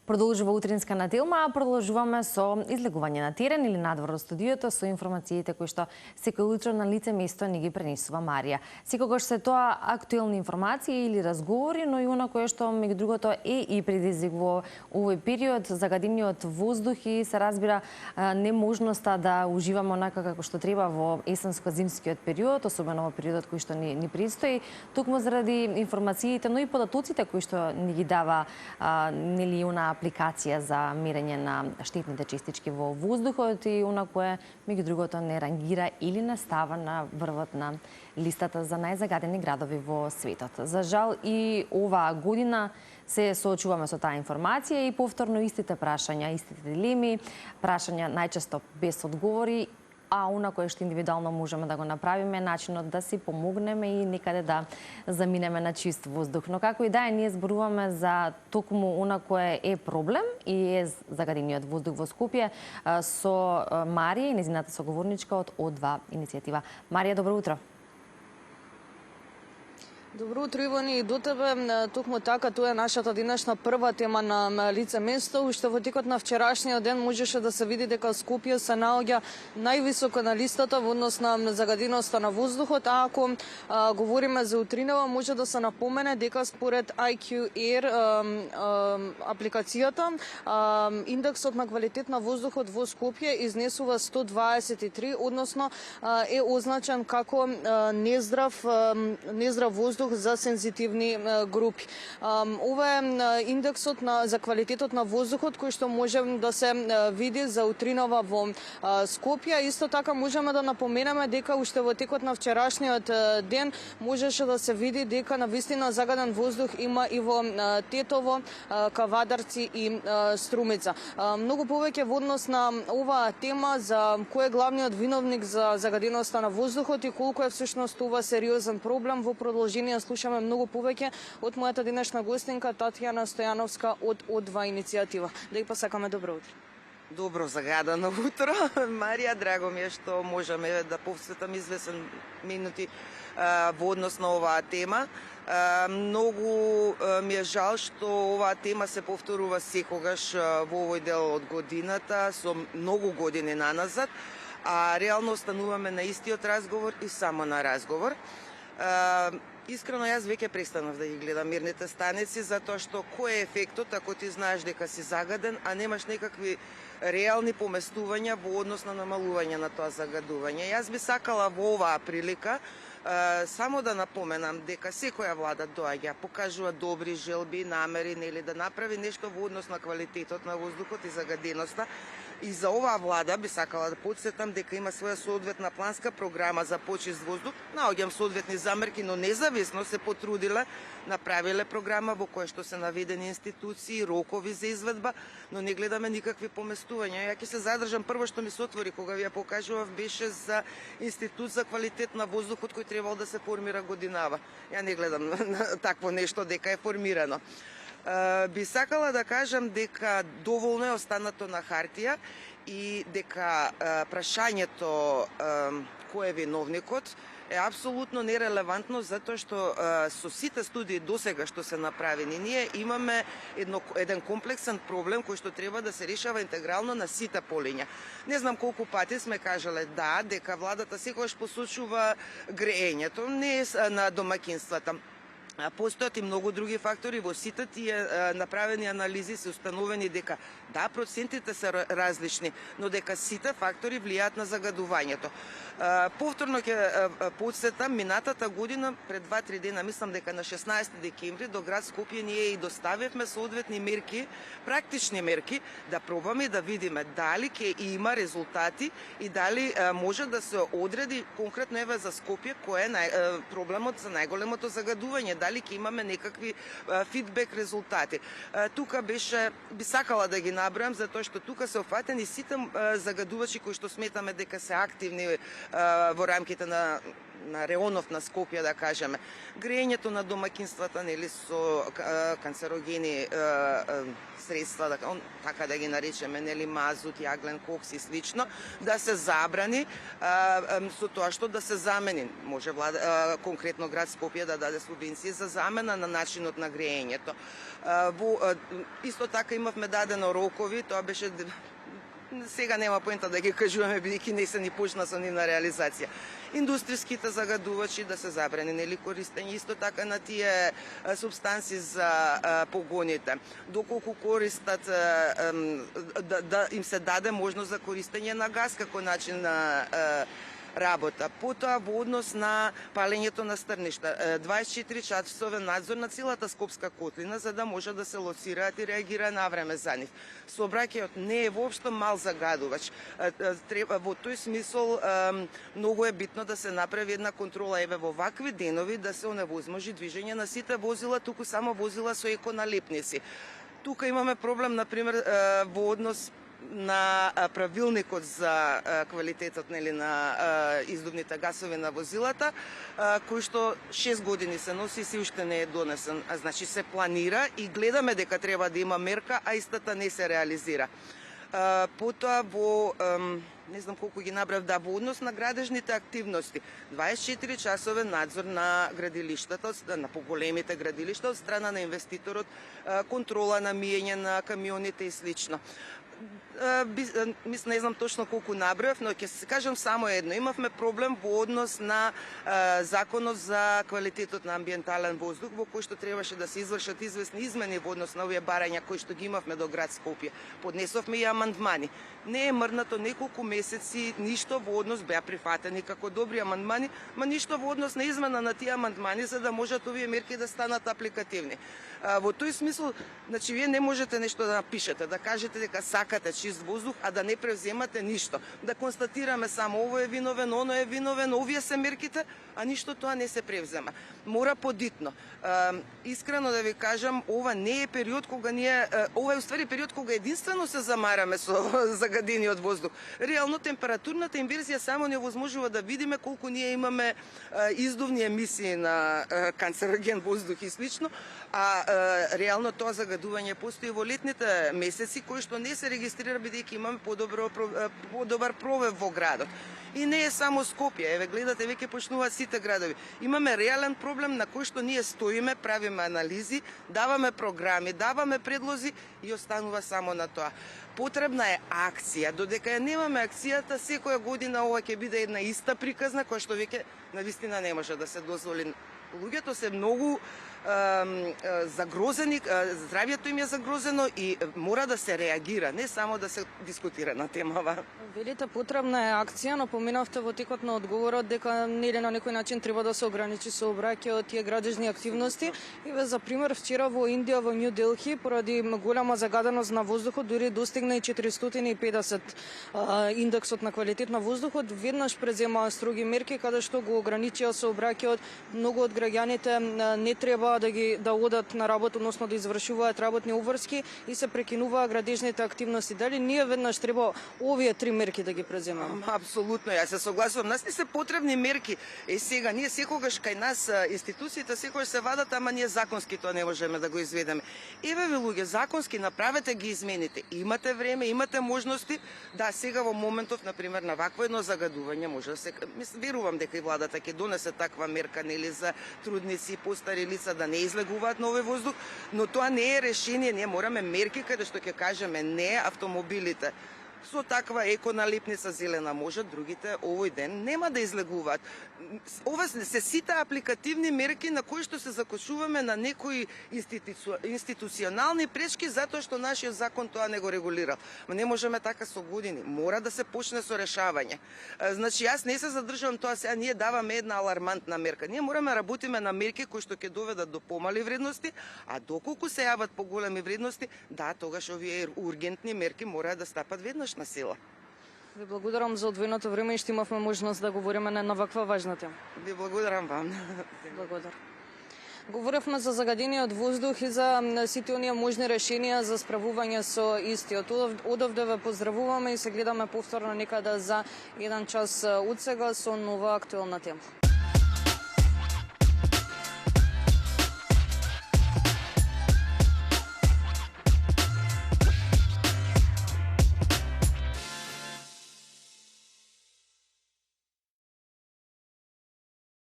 Продолжува утринска на Телма, а продолжуваме со излегување на терен или надвор од студиото со информациите кои што секој утро на лице место ни ги пренесува Марија. Секогаш се тоа актуелни информации или разговори, но и она кое што меѓу другото е и предизвик во овој период, загадениот воздух и се разбира неможноста да уживаме онака како што треба во есенско-зимскиот период, особено во периодот кој што ни предстои, токму заради информациите, но и податоците кои што ни ги дава нели она апликација за мерење на штетните частички во воздухот и она кое меѓу другото не рангира или не става на врвот на листата за најзагадени градови во светот. За жал и оваа година се соочуваме со таа информација и повторно истите прашања, истите дилеми, прашања најчесто без одговори, а она кое што индивидуално можеме да го направиме е начинот да си помогнеме и некаде да заминеме на чист воздух. Но како и да е, ние зборуваме за токму она кое е проблем и е загадениот воздух во Скопје со Марија и нејзината соговорничка од О2 иницијатива. Марија, добро утро. Добро утро, Ивани, и до тебе. Токму така, тоа е нашата денешна прва тема на лице место. Уште во текот на вчерашниот ден можеше да се види дека Скопје се наоѓа највисоко на листата во однос на загаденоста на воздухот, а ако говориме за утринава, може да се напомене дека според IQ Air апликацијата, индексот на квалитет на воздухот во Скопје изнесува 123, односно е означен како нездрав воздух за сензитивни групи. Ова е индексот за квалитетот на воздухот кој што може да се види за утринава во Скопје. Исто така можеме да напоменеме дека уште во текот на вчерашниот ден можеше да се види дека навистина загаден воздух има и во Тетово, Кавадарци и Струмица. Многу повеќе во однос на оваа тема за кој е главниот виновник за загаденоста на воздухот и колку е всушност ова сериозен проблем, во продолжение слушаме многу повеќе од мојата денешна гостинка Татјана Стојановска од О2 иницијатива. Да ја посакаме добро утро. Добро загадано утро. Марија, драго ми е што можеме да посветам извесен минути во однос на оваа тема. Многу ми е жал што оваа тема се повторува секогаш во овој дел од годината, со многу години наназад, а реално остануваме на истиот разговор и само на разговор. Искрено, јас веќе престанав да ги гледам мерните станици, затоа што кој е ефектот ако ти знаеш дека си загаден, а немаш некакви реални поместувања во однос на намалување на тоа загадување. Јас би сакала во оваа прилика само да напоменам дека секоја влада доаѓа, покажува добри желби, намери, нели да направи нешто во однос на квалитетот на воздухот и загаденоста. И за оваа влада би сакала да потсетам дека има своја соодветна планска програма за почист воздух. Наоѓам соодветни замерки, но независно се потрудиле, направиле програма во која што се наведени институции, рокови за изведба, но не гледаме никакви поместувања. Ја ќе се задржам, прво што ми се отвори кога ви ја покажував беше за Институт за квалитет на воздухот кој требало да се формира годинава. Ја не гледам такво нешто дека е формирано. Би сакала да кажам дека доволно е останато на хартија и дека прашањето кој е виновникот е апсолутно нерелевантно, затоа што со сите студии досега што се направени, ние имаме еден комплексен проблем кој што треба да се решава интегрално на сите полиња. Не знам колку пати сме кажале дека владата секогаш посочува греењето, не е на домакинствата. Постојат и многу други фактори, во сите тие направени анализи се установени дека процентите се различни, но дека сите фактори влијаат на загадувањето. Повторно ќе потсетам, минатата година, пред 2-3 дена, мислам дека на 16 декември, до град Скопје ние и доставивме соодветни мерки, практични мерки, да пробаме да видиме дали ќе има резултати и дали може да се одреди конкретно еве за Скопје кој е проблемот за најголемото загадување, дали ќе имаме некакви фидбек резултати. Тука беше, би сакала да ги набројам, затоа што тука се офатени сите загадувачи кои што сметаме дека се активни во рамките на на реонов на Скопје, да кажеме. Грејењето на домаќинствата, нели, со канцерогени средства, така да ги наречеме, нели, мазут, јаглен кокс и слично, да се забрани, со тоа што да се замени. Може влада, конкретно град Скопје да даде субвенции за замена на начинот на грејењето. Исто така имавме дадено рокови, тоа беше сега нема поента да ги кажуваме, бидејќи не се ни почна со нивна реализација. Индустријските загадувачи да се забрани, нели, користење исто така на тие субстанции за погоните. Доколку користат да им се даде можност за користење на газ како начин на работа. Потоа во однос на палењето на стрништа, 24 часовен надзор на целата Скопска котлина за да може да се лоцираат и реагира навреме за нив. Сообраќајот не е воопшто мал загадувач. Во тој смисол многу е битно да се направи една контрола во вакви денови да се оневозможи движење на сите возила, туку само возила со еконалепници. Тука имаме проблем, например, во однос на правилникот за квалитетот, нели, на издувните гасови на возилата, кој што 6 години се носи и се уште не е донесен. Значи се планира и гледаме дека треба да има мерка, а истата не се реализира. Потоа во не знам колку ги набрав, да, во однос на градежните активности, 24 часовен надзор на градилиштата, на поголемите градилишта од страна на инвеститорот, контрола на миење на камионите и слично. Не знам точно колку набрав, но ќе се кажам само едно. Имавме проблем во однос на законот за квалитетот на амбиентален воздух, во кој што требаше да се извршат известни измени во однос на овие барања кои што ги имавме до град Скопје. Поднесовме и амандмани. Не е мрнато неколку месеци, ништо во однос, беа прифатени како добри амандмани, ма ништо во однос на измена на тие амандмани за да можат овие мерки да станат апликативни. Во тој смисол, значи, вие не можете нешто да напишете, да кажете дека сакате чист воздух, а да не превземате ништо. Да констатираме само ово е виновен, оно е виновен, овие се мерките, а ништо тоа не се превзема. Мора подитно. Искрено да ви кажам, ова не е период кога ние, ова е уствари период кога единствено се замараме со загадениот воздух. Реално температурната инверзија само не возможува да видиме колку ние имаме издувни емисии на канцероген воздух и слично, а реално тоа загадување постои во летните месеци кои што не се регистрира бидејќи имаме подобар пробив во градот. И не е само Скопје, еве гледате веќе почнуваат сите градови. Имаме реален проблем на кој што ние стоиме, правиме анализи, даваме програми, даваме предлози и останува само на тоа. Потребна е акција. Додека ја немаме акцијата, секоја година ова ќе биде една иста приказна која што веќе навистина не може да се дозволи. Луѓето се многу загрозени, здравјето им е загрозено и мора да се реагира, не само да се дискутира на темава. Велите потребна е акција, но поминавте во текот на одговорот дека нели на некој начин треба да се ограничи сообраќајот тие градежни активности. Еве за пример вчера во Индија, во Нью Делхи, поради голема загаденост на воздухот, дури достигна и 450 индексот на квалитет на воздухот, веднаш преземаа строги мерки каде што го ограничија сообраќајот. Многу од граѓаните не треба да одат на работа, односно да извршуваат работни обврски и се прекинуваа градежните активности. Дали ние веднаш треба овие три мерки да ги преземаме? Апсолутно, јас се согласувам. Нас не се потребни мерки. Сега ние секогаш кај нас институциите секогаш се вадат, ама ние законски тоа не можеме да го изведеме. Еве ви луѓе, законски направете ги измените. Имате време, имате можности. Да, сега во моментов, например, на вакво едно загадување може да се, верувам дека и владата ќе донесе таква мерка, нели, за трудници и постари лица да не излегуваат на овој воздух, но тоа не е решение. Ние мораме мерки каде што ќе кажеме не автомобилите. Со таква еконалепница зелена може, другите овој ден нема да излегуваат. Ова се сите апликативни мерки на кои што се закочуваме на некои институционални пречки затоа што нашиот закон тоа не го регулира. Не можеме така со години. Мора да се почне со решавање. Значи јас не се задржувам тоа сега ние даваме една алармантна мерка. Ние мораме работиме на мерки кои што ќе доведат до помали вредности, а доколку се јават поголеми вредности, да, тогаш овие ургентни мерки мора да стапат веднаш на сила. Ви благодарам за одвоеното време и што имавме можност да говориме на ваква важна тема. Ви благодарам вам. Благодарам. Говоревме за загадениот воздух и за сите оние можни решенија за справување со истиот. Одовде ве поздравуваме и се гледаме повторно некаде за 1 час од сега со нова актуелна тема.